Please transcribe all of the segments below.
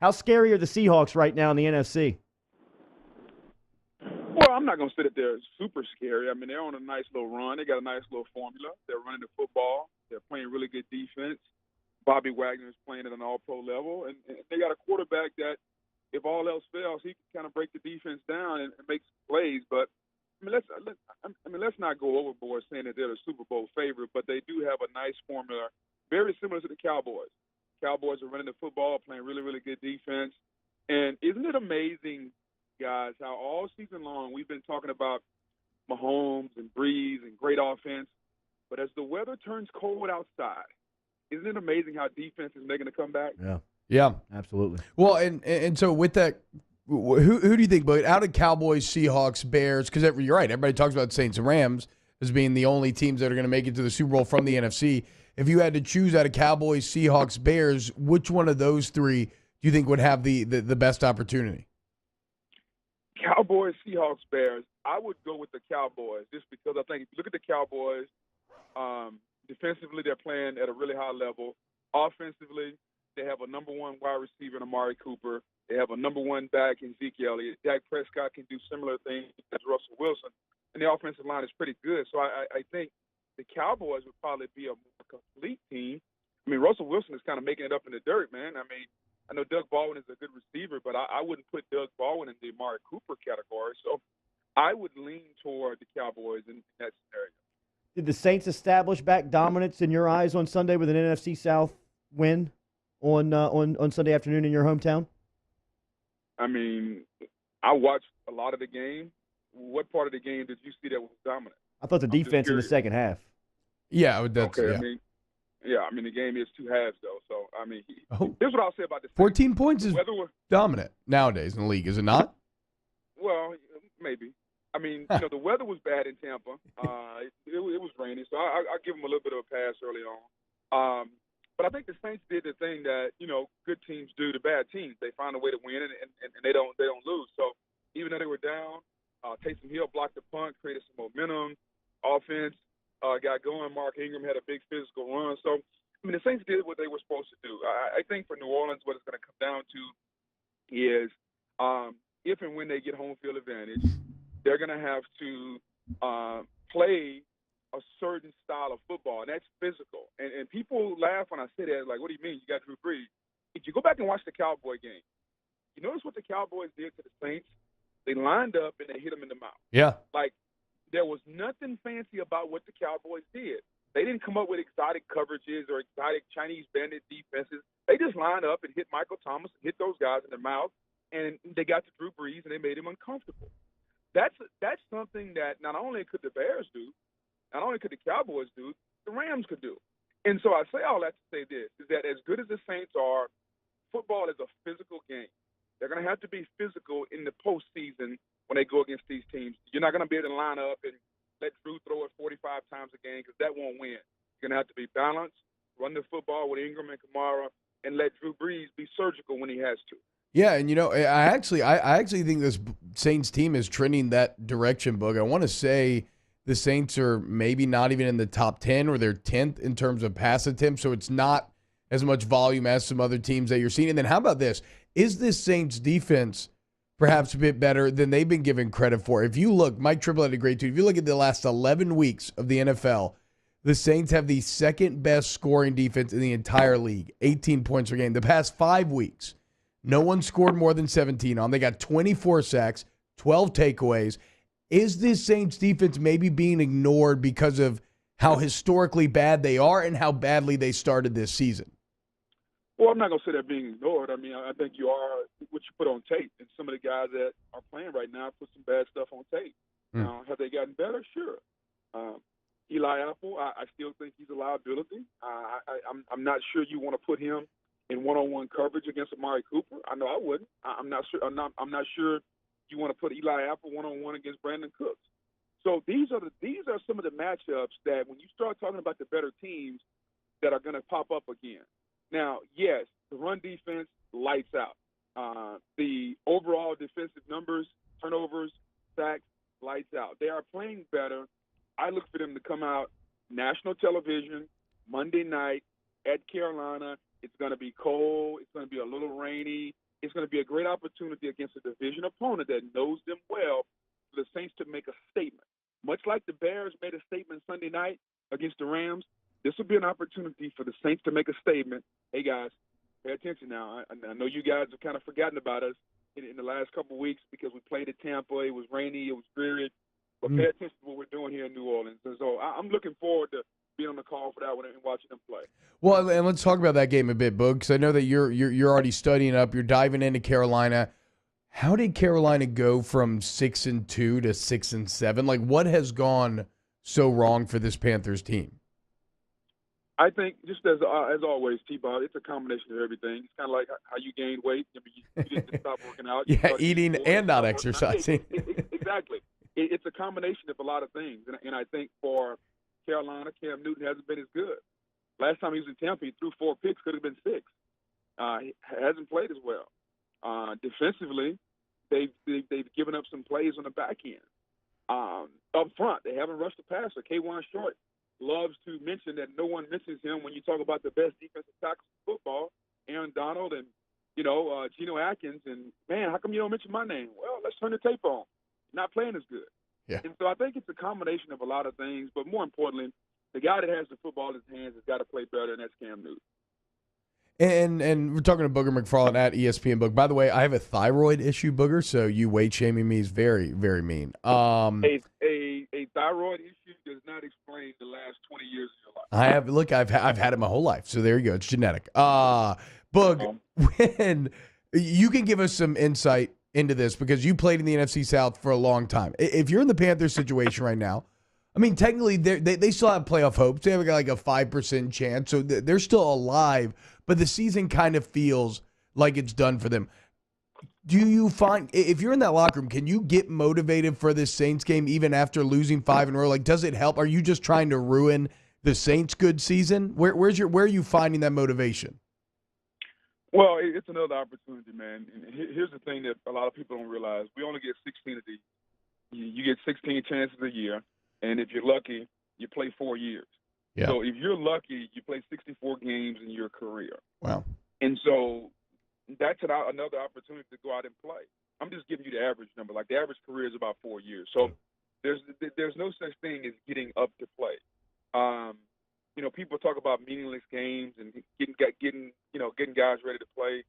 How scary are the Seahawks right now in the NFC? Well, I'm not going to say that they're super scary. I mean, they're on a nice little run. They got a nice little formula. They're running the football. They're playing really good defense. Bobby Wagner is playing at an all-pro level, and they got a quarterback that, if all else fails, he can kind of break the defense down and make some plays. But let's not go overboard saying that they're the Super Bowl favorite, but they do have a nice formula, very similar to the Cowboys. Cowboys are running the football, playing really, really good defense. And isn't it amazing, guys, how all season long we've been talking about Mahomes and Breeze and great offense, but as the weather turns cold outside, isn't it amazing how defense is making a comeback? Yeah. Yeah. Absolutely. Well, and so with that, who do you think, but out of Cowboys, Seahawks, Bears, because you're right, everybody talks about Saints and Rams as being the only teams that are going to make it to the Super Bowl from the NFC. If you had to choose out of Cowboys, Seahawks, Bears, which one of those three do you think would have the best opportunity? Cowboys, Seahawks, Bears. I would go with the Cowboys just because I think if you look at the Cowboys, defensively they're playing at a really high level. Offensively, they have a number one wide receiver in Amari Cooper. They have a number one back in Zeke Elliott. Dak Prescott can do similar things as Russell Wilson. And the offensive line is pretty good. So I think the Cowboys would probably be a more complete team. I mean, Russell Wilson is kind of making it up in the dirt, man. I mean, I know Doug Baldwin is a good receiver, but I wouldn't put Doug Baldwin in the Amari Cooper category. So I would lean toward the Cowboys in that scenario. Did the Saints establish back dominance in your eyes on Sunday with an NFC South win on Sunday afternoon in your hometown? I mean, I watched a lot of the game. What part of the game did you see that was dominant? I thought the defense in the second half. Yeah, that's okay. Yeah. I mean, the game is two halves though. So I mean, here's what I'll say about this: 14 points is dominant nowadays in the league, is it not? Well, maybe. I mean, you know, the weather was bad in Tampa. It was rainy, so I'll give them a little bit of a pass early on. But I think the Saints did the thing that, you know, good teams do to bad teams. They find a way to win, and they don't lose. So even though they were down, Taysom Hill blocked the punt, created some momentum. Offense got going. Mark Ingram had a big physical run. So, I mean, the Saints did what they were supposed to do. I think for New Orleans, what it's going to come down to is if and when they get home field advantage, they're going to have to play a certain style of football, and that's physical. And people laugh when I say that, like, what do you mean? You got Drew Brees. If you go back and watch the Cowboy game, you notice what the Cowboys did to the Saints? They lined up and they hit them in the mouth. Yeah. Like, there was nothing fancy about what the Cowboys did. They didn't come up with exotic coverages or exotic Chinese bandit defenses. They just lined up and hit Michael Thomas and hit those guys in the mouth, and they got to Drew Brees and they made him uncomfortable. That's something that not only could the Bears do, not only could the Cowboys do, the Rams could do. And so I say all that to say this, is that as good as the Saints are, football is a physical game. They're going to have to be physical in the postseason when they go against these teams. You're not going to be able to line up and let Drew throw it 45 times a game because that won't win. You're going to have to be balanced, run the football with Ingram and Kamara, and let Drew Brees be surgical when he has to. Yeah, and you know, I actually think this Saints team is trending that direction, Boog. I want to say the Saints are maybe not even in the top 10 or they're 10th in terms of pass attempts, so it's not as much volume as some other teams that you're seeing. And then how about this? Is this Saints defense perhaps a bit better than they've been given credit for? If you look, Mike Tribble had a great tweet. If you look at the last 11 weeks of the NFL, the Saints have the second best scoring defense in the entire league, 18 points per game. The past 5 weeks, no one scored more than 17 on. They got 24 sacks, 12 takeaways. Is this Saints defense maybe being ignored because of how historically bad they are and how badly they started this season? Well, I'm not going to say they're being ignored. I mean, I think you are what you put on tape. And some of the guys that are playing right now put some bad stuff on tape. Now, have they gotten better? Sure. Eli Apple, I still think he's a liability. I'm not sure you want to put him in one-on-one coverage against Amari Cooper. I know I wouldn't. I'm not sure. I'm not sure you want to put Eli Apple one-on-one against Brandon Cooks. So these are some of the matchups that when you start talking about the better teams that are going to pop up again. Now, yes, the run defense lights out. The overall defensive numbers, turnovers, sacks, lights out. They are playing better. I look for them to come out national television Monday night at Carolina. It's going to be cold. It's going going to be a little rainy. It's going to be a great opportunity against a division opponent that knows them well for the Saints to make a statement. Much like the Bears made a statement Sunday night against the Rams, this will be an opportunity for the Saints to make a statement. Hey, guys, pay attention now. I know you guys have kind of forgotten about us in the last couple of weeks because we played at Tampa. It was rainy. It was dreary. But pay attention to what we're doing here in New Orleans. And so I'm looking forward to being on the call for that one and watching them play. Well, and let's talk about that game a bit, Boog, because I know that you're already studying up. You're diving into Carolina. How did Carolina go from 6-2 to 6-7? Like, what has gone so wrong for this Panthers team? I think, just as always, T-Bob, it's a combination of everything. It's kind of like how you gain weight. I mean, you didn't stop working out. Yeah, eating and not exercising. Exactly. It's a combination of a lot of things. And I think for Carolina, Cam Newton hasn't been as good. Last time he was in Tampa, he threw 4 picks, could have been 6. He hasn't played as well. Defensively, they've given up some plays on the back end. Up front, they haven't rushed the passer. K'Wan Short loves to mention that no one mentions him when you talk about the best defensive tackles in football, Aaron Donald and, Geno Atkins. And, man, how come you don't mention my name? Well, let's turn the tape on. Not playing as good. Yeah. And so I think it's a combination of a lot of things, but more importantly, the guy that has the football in his hands has got to play better, and that's Cam Newton. And we're talking to Booger McFarland at ESPN Book. By the way, I have a thyroid issue, Booger, so you weight shaming me is very, very mean. A thyroid issue does not explain the last 20 years of your life. I've had it my whole life, so there you go. It's genetic. Boog, when you can give us some insight into this because you played in the NFC South for a long time. If you're in the Panthers situation right now, I mean, technically they still have playoff hopes. They have like a 5% chance, so they're still alive. But the season kind of feels like it's done for them. Do you find, if you're in that locker room, can you get motivated for this Saints game even after losing 5 in a row? Like, does it help? Are you just trying to ruin the Saints' good season? Where are you finding that motivation? Well, it's another opportunity, man. And here's the thing that a lot of people don't realize. We only get 16 of these. You get 16 chances a year, and if you're lucky, you play 4 years. Yeah. So if you're lucky, you play 64 games in your career. Wow. And so that's another opportunity to go out and play. I'm just giving you the average number. Like, the average career is about 4 years. So there's no such thing as getting up to play. People talk about meaningless games and getting guys ready to play.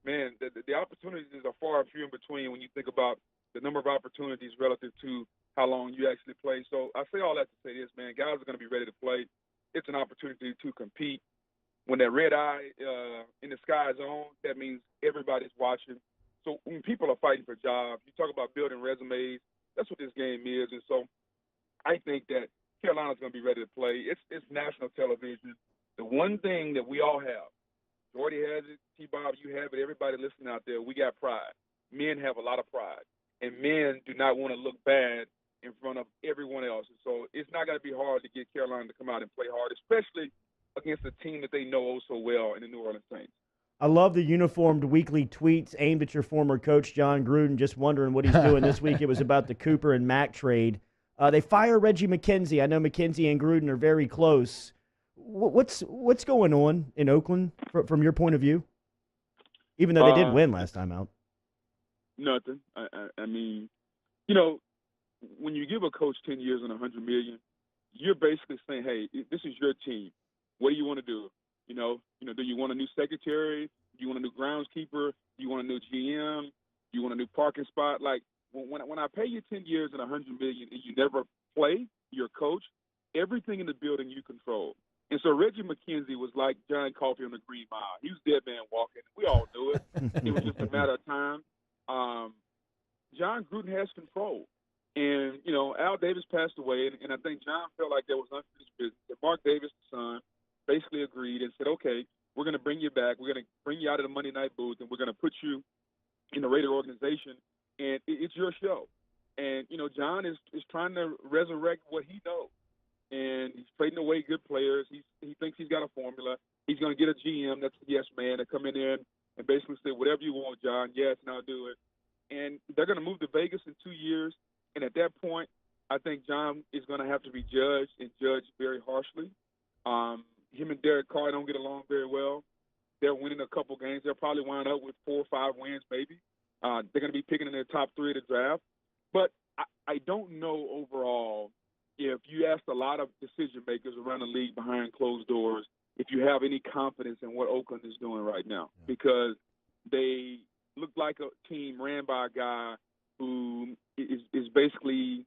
Man, the opportunities are far and few in between when you think about the number of opportunities relative to how long you actually play. So I say all that to say this, man, guys are going to be ready to play. It's an opportunity to compete. When that red eye in the sky is on, that means everybody's watching. So when people are fighting for jobs, you talk about building resumes, that's what this game is. And so I think that Carolina's going to be ready to play. It's national television. The one thing that we all have, Jordy has it, T-Bob, you have it, everybody listening out there, we got pride. Men have a lot of pride. And men do not want to look bad in front of everyone else. And so it's not going to be hard to get Carolina to come out and play hard, especially against a team that they know so well in the New Orleans Saints. I love the uniformed weekly tweets aimed at your former coach, John Gruden. Just wondering what he's doing this week. It was about the Cooper and Mack trade. They fire Reggie McKenzie. I know McKenzie and Gruden are very close. What's going on in Oakland from your point of view? Even though they did win last time out. Nothing. I mean, when you give a coach 10 years and $100 million, you're basically saying, hey, this is your team. What do you want to do? Do you want a new secretary? Do you want a new groundskeeper? Do you want a new GM? Do you want a new parking spot? Like, when I pay you 10 years and $100 million and you never play, your coach, everything in the building you control. And so Reggie McKenzie was like John Coffey on the Green Mile. He was dead man walking. We all knew it. It was just a matter of time. John Gruden has control. And, Al Davis passed away, and I think John felt like there was unfinished business. And Mark Davis, the son, basically agreed and said, okay, we're going to bring you back. We're going to bring you out of the Monday night booth, and we're going to put you in the Raider organization, and it's your show. And, John is trying to resurrect what he knows. And he's trading away good players. He thinks he's got a formula. He's going to get a GM that's a yes man to come in there and basically say, whatever you want, John, yes, and I'll do it. And they're going to move to Vegas in 2 years. And at that point, I think John is going to have to be judged and judged very harshly. Him and Derek Carr don't get along very well. they're winning a couple games. They'll probably wind up with 4 or 5 wins maybe. They're going to be picking in their top 3 of the draft. But I don't know overall if you ask a lot of decision makers around the league behind closed doors if you have any confidence in what Oakland is doing right now, because they look like a team ran by a guy who is basically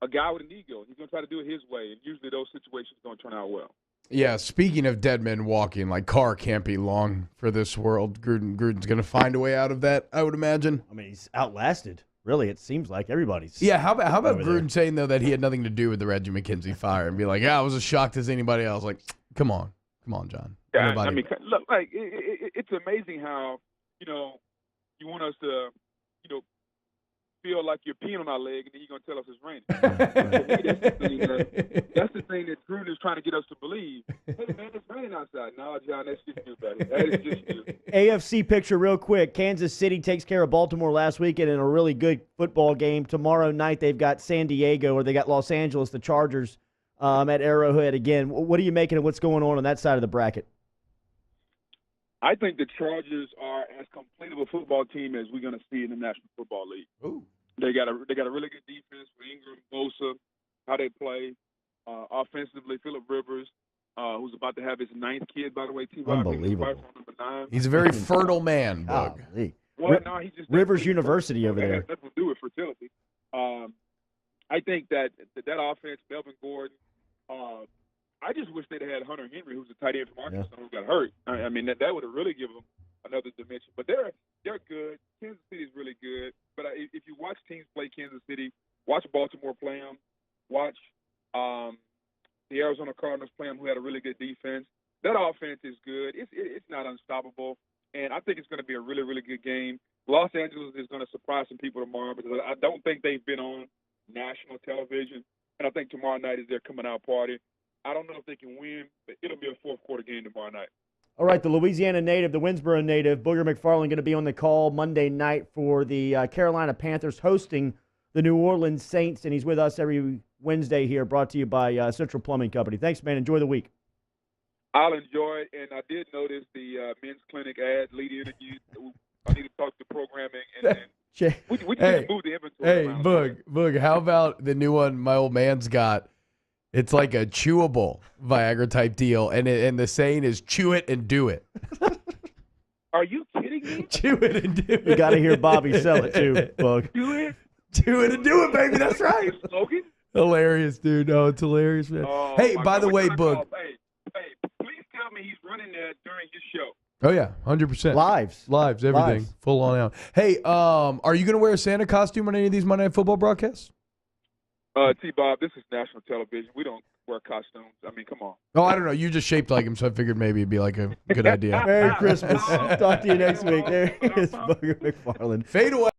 a guy with an ego. He's going to try to do it his way, and usually those situations don't turn out well. Yeah, speaking of dead men walking, like Carr can't be long for this world. Gruden's going to find a way out of that, I would imagine. I mean, he's outlasted. Really, it seems like everybody's. Yeah, how about Gruden there saying, though, that he had nothing to do with the Reggie McKenzie fire and be like, yeah, I was as shocked as anybody else. Like, come on, John. Yeah, Nobody. I mean, look, like it's amazing how, you want us to, feel like you're peeing on our leg, and then you're going to tell us it's raining. That's the thing that Gruden is trying to get us to believe. Hey, man, it's raining outside. No, John, that's just you, buddy. That is just you. AFC picture real quick. Kansas City takes care of Baltimore last weekend in a really good football game. Tomorrow night they've got San Diego, or they got Los Angeles, the Chargers, at Arrowhead again. What are you making of what's going on that side of the bracket? I think the Chargers are as complete of a football team as we're going to see in the National Football League. Ooh. They got a really good defense with Ingram, Bosa, how they play. Offensively, Phillip Rivers, who's about to have his 9th kid, by the way. Unbelievable. Number 9. He's a very fertile man, Bug. Well, no, he just Rivers University over there. That's what do with fertility. I think that offense, Melvin Gordon, I just wish they'd had Hunter Henry, who's a tight end from Arkansas, who got hurt. I mean, that would have really given them another dimension. But they're good. Kansas City is really good. But if you watch teams play Kansas City, watch Baltimore play them, watch the Arizona Cardinals play them, who had a really good defense. That offense is good. It's not unstoppable. And I think it's going to be a really, really good game. Los Angeles is going to surprise some people tomorrow because I don't think they've been on national television. And I think tomorrow night is their coming out party. I don't know if they can win, but it'll be a fourth-quarter game tomorrow night. All right, the Louisiana native, the Winsboro native, Booger McFarland, going to be on the call Monday night for the Carolina Panthers hosting the New Orleans Saints, and he's with us every Wednesday here, brought to you by Central Plumbing Company. Thanks, man. Enjoy the week. I'll enjoy it, and I did notice the men's clinic ad, lead interview. I need to talk to programming, and we just need to move the inventory around. Boog, how about the new one my old man's got? It's like a chewable Viagra type deal, and the saying is chew it and do it. Are you kidding me? Chew it and do it. You got to hear Bobby sell it too, Boog. Chew it and do it, baby. That's right. Slogan? Hilarious, dude. Oh, it's hilarious, man. Oh, hey, by the way, Boog. Hey, please tell me he's running that during his show. Oh, yeah, 100%. Lives, everything. Lives. Full on out. Hey, are you going to wear a Santa costume on any of these Monday Night Football broadcasts? T-Bob, this is national television. We don't wear costumes. I mean, come on. Oh, I don't know. You just shaped like him, so I figured maybe it'd be like a good idea. Merry Christmas. Talk to you next week. There is Booger McFarland. Fade away.